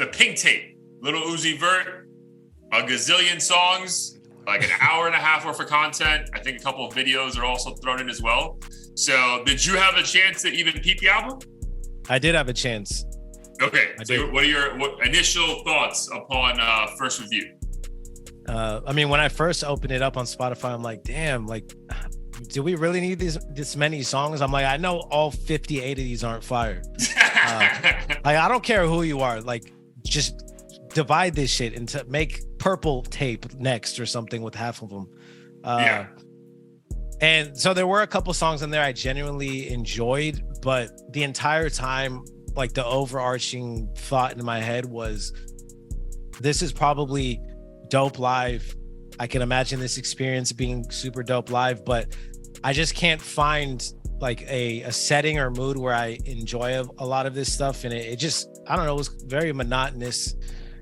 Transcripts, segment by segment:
the Pink Tape, little Uzi Vert, a gazillion songs, like an hour and a half worth of content. I think a couple of videos are also thrown in as well. So did you have a chance to even peep the album? I did have a chance. Okay. So what are your initial thoughts upon first review? I mean, when I first opened it up on Spotify, I'm like, damn, like, do we really need this many songs? I'm like, I know all 58 of these aren't fire. Like, I don't care who you are. Like, just divide this shit into make Purple Tape next or something with half of them. Yeah. And so there were a couple songs in there I genuinely enjoyed, but the entire time, like the overarching thought in my head was, this is probably dope live. I can imagine this experience being super dope live, but I just can't find like a setting or mood where I enjoy a lot of this stuff. And it just, I don't know, it was very monotonous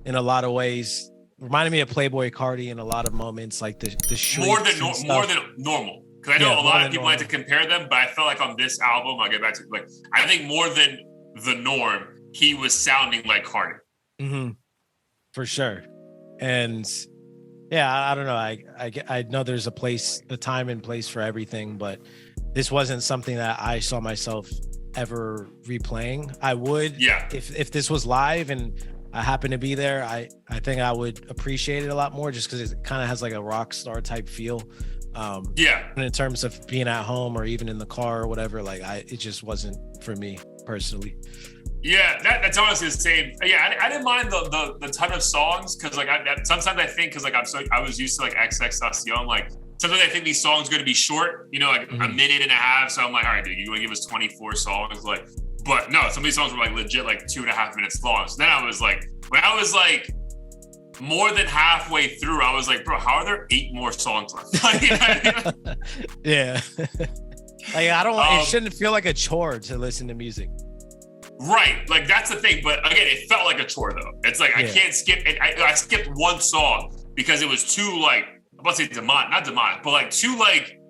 in a lot of ways. Reminded me of Playboi Carti in a lot of moments, like the more than normal. Because I know a lot of people like to compare them, but I felt like on this album, I'll get back to like, I think more than the norm, he was sounding like Carti. Mm-hmm. For sure. And yeah, I don't know. I know there's a time and place for everything, but this wasn't something that I saw myself ever replaying. I would, if this was live and I happen to be there, I think I would appreciate it a lot more, just because it kind of has like a rock star type feel. And in terms of being at home or even in the car or whatever, like it just wasn't for me personally. Yeah, that's honestly the same. Yeah, I didn't mind the ton of songs, because like sometimes I think, because like I was used to like XXXTentacion, like sometimes I think these songs are going to be short, you know, like a minute and a half. So I'm like, all right, dude, you want to give us 24 songs? Like, but no, some of these songs were like legit like 2.5 minutes long. So then I was like, when I was like more than halfway through, I was like, bro, how are there 8 more songs left? Like, you know what I mean? Yeah. Like, I don't, it shouldn't feel like a chore to listen to music. Right, like that's the thing. But again, it felt like a chore though. It's like I can't skip it. I skipped one song because it was too like, I'm about to say not demonic, but like too like,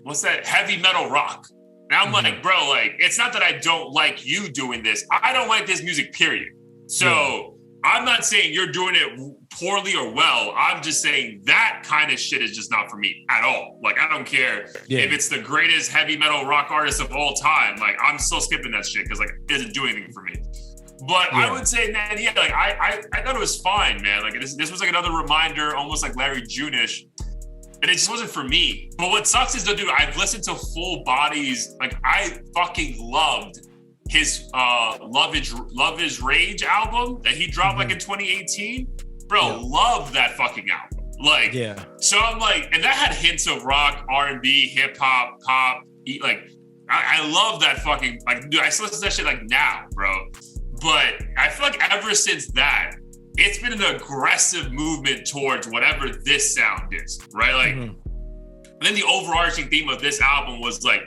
what's that, heavy metal rock. And I'm like, bro, like it's not that I don't like you doing this. I don't like this music, period. So I'm not saying you're doing it poorly or well. I'm just saying that kind of shit is just not for me at all. Like, I don't care if it's the greatest heavy metal rock artist of all time. Like, I'm still skipping that shit because like it doesn't do anything for me. But I would say, man, like I thought it was fine, man. Like this was like another reminder, almost like Larry June-ish. And it just wasn't for me. But what sucks is, though, dude, I've listened to Full Bodies. Like, I fucking loved his Love Is Rage album that he dropped like in 2018. Bro, love that fucking album. Like, so I'm like, and that had hints of rock, R&B, hip hop, pop. Like, I love that fucking, like, dude, I still listen to that shit like now, bro. But I feel like ever since that, it's been an aggressive movement towards whatever this sound is, right? Like, and then the overarching theme of this album was like,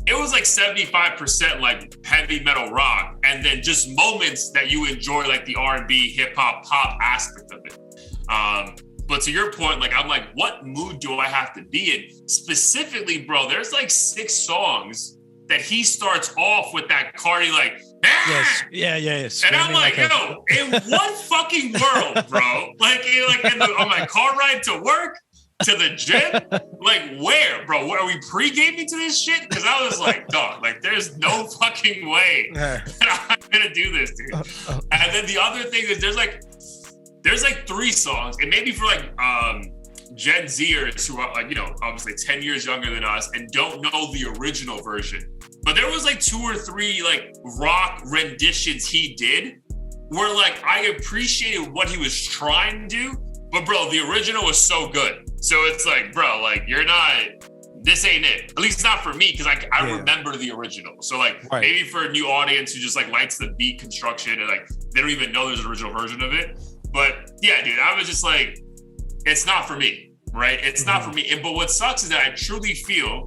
it was like 75% like heavy metal rock, and then just moments that you enjoy, like the R&B, hip hop, pop aspect of it. But to your point, like, I'm like, what mood do I have to be in? Specifically, bro, there's like 6 songs that he starts off with that Carti, like, yes. And I'm like, yo, in what fucking world, bro? Like on my car ride to work, to the gym, like where, bro? Are we pre-gaming to this shit? Because I was like, dog, like there's no fucking way that I'm gonna do this, dude. And then the other thing is there's like 3 songs, and maybe for like Gen Zers who are like, you know, obviously 10 years younger than us and don't know the original version. But there was like 2 or 3 like rock renditions he did where like I appreciated what he was trying to do, but bro, the original was so good. So it's like, bro, like this ain't it. At least not for me, because I remember the original. So like maybe for a new audience who just like likes the beat construction and like they don't even know there's an original version of it. But yeah, dude, I was just like, it's not for me, right? It's not for me. But what sucks is that I truly feel,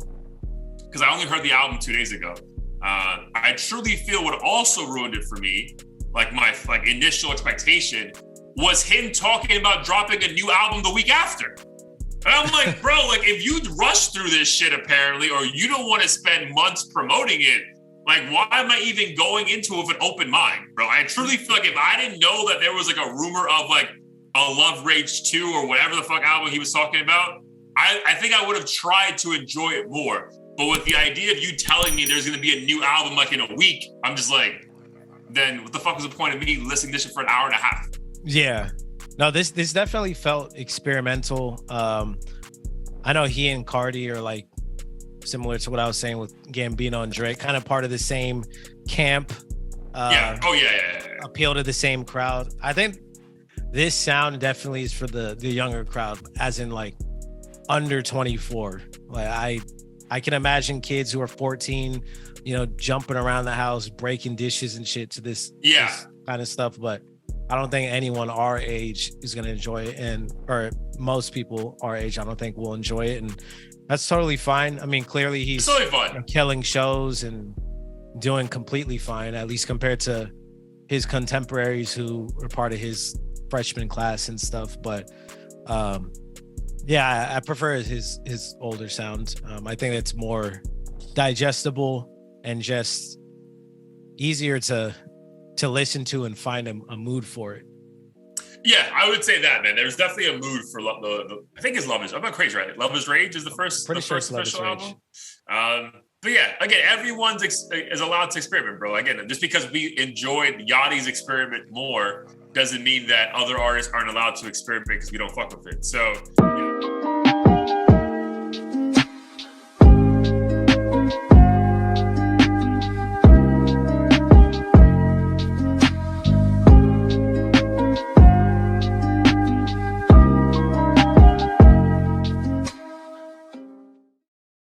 because I only heard the album 2 days ago, I truly feel what also ruined it for me, like my like initial expectation, was him talking about dropping a new album the week after. And I'm like, bro, like if you'd rush through this shit apparently, or you don't want to spend months promoting it, like, why am I even going into it with an open mind, bro? I truly feel like if I didn't know that there was like a rumor of like a Love Rage 2 or whatever the fuck album he was talking about, I think I would have tried to enjoy it more. But with the idea of you telling me there's going to be a new album like in a week, I'm just like, then what the fuck was the point of me listening to this shit for an hour and a half? Yeah. No, this definitely felt experimental. I know he and Cardi are like similar to what I was saying with Gambino and Drake, kind of part of the same camp. Yeah. Appeal to the same crowd. I think this sound definitely is for the younger crowd, as in like under 24. Like I can imagine kids who are 14, you know, jumping around the house, breaking dishes and shit to this kind of stuff. But I don't think anyone our age is going to enjoy it, or most people our age, I don't think will enjoy it. And that's totally fine. I mean, clearly he's totally killing shows and doing completely fine, at least compared to his contemporaries who were part of his freshman class and stuff. But I prefer his older sound. I think it's more digestible and just easier to listen to and find a mood for it. Yeah, I would say that, man. There's definitely a mood for the I think it's Love Is. I'm not crazy, right? Love Is Rage is the first official album. But yeah, again, everyone's is allowed to experiment, bro. Again, just because we enjoyed Yachty's experiment more doesn't mean that other artists aren't allowed to experiment because we don't fuck with it. So. Yeah.